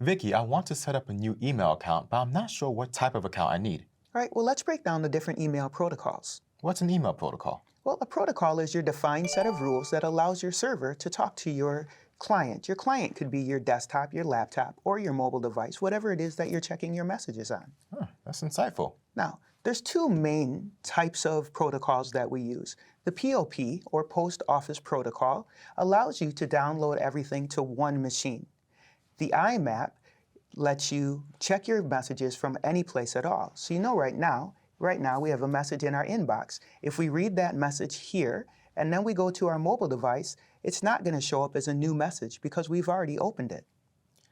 Vicky, I want to set up a new email account, but I'm not sure what type of account I need. All right, well, let's break down the different email protocols. What's an email protocol? Well, a protocol is your defined set of rules that allows your server to talk to your client. Your client could be your desktop, your laptop, or your mobile device, whatever it is that you're checking your messages on. That's insightful. Now, there's two main types of protocols that we use. The POP, or Post Office Protocol, allows you to download everything to one machine. The IMAP lets you check your messages from any place at all. So you know right now we have a message in our inbox. If we read that message here, and then we go to our mobile device, it's not going to show up as a new message because we've already opened it.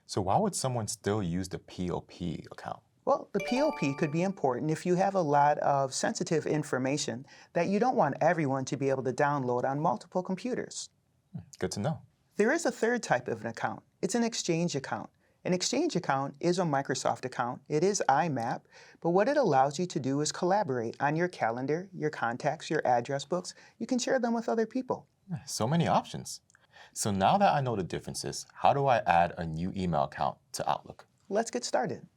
So why would someone still use the POP account? Well, the POP could be important if you have a lot of sensitive information that you don't want everyone to be able to download on multiple computers. Good to know. There is a third type of an account. It's an Exchange account. An Exchange account is a Microsoft account. It is IMAP, but what it allows you to do is collaborate on your calendar, your contacts, your address books. You can share them with other people. So many options. So now that I know the differences, how do I add a new email account to Outlook? Let's get started.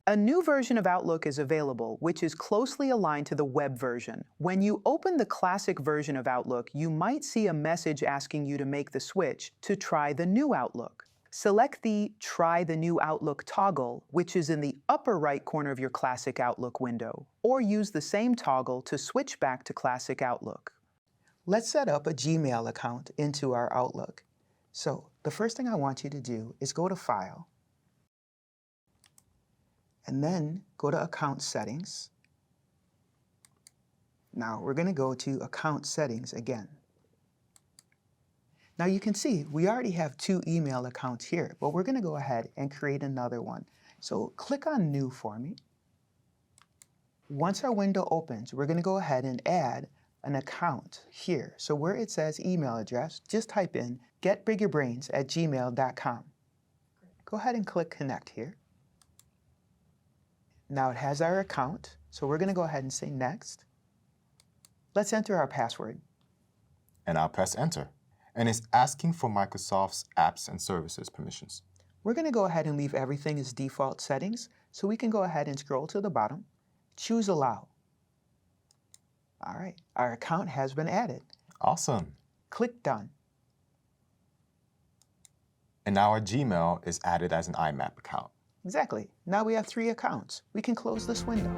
A new version of Outlook is available, which is closely aligned to the web version. When you open the classic version of Outlook, you might see a message asking you to make the switch to try the new Outlook. Select the Try the New Outlook toggle, which is in the upper right corner of your classic Outlook window, or use the same toggle to switch back to classic Outlook. Let's set up a Gmail account into our Outlook. So the first thing I want you to do is go to File, and then go to Account Settings. Now we're going to go to Account Settings again. Now you can see we already have two email accounts here, but we're going to go ahead and create another one. So click on New for me. Once our window opens, we're going to go ahead and add an account here. So where it says email address, just type in getbigyourbrains@gmail.com. Go ahead and click Connect here. Now it has our account, so we're going to go ahead and say Next. Let's enter our password. And I'll press Enter. And it's asking for Microsoft's apps and services permissions. We're going to go ahead and leave everything as default settings, so we can go ahead and scroll to the bottom, choose Allow. All right, our account has been added. Awesome. Click Done. And now our Gmail is added as an IMAP account. Exactly. Now we have 3 accounts. We can close this window.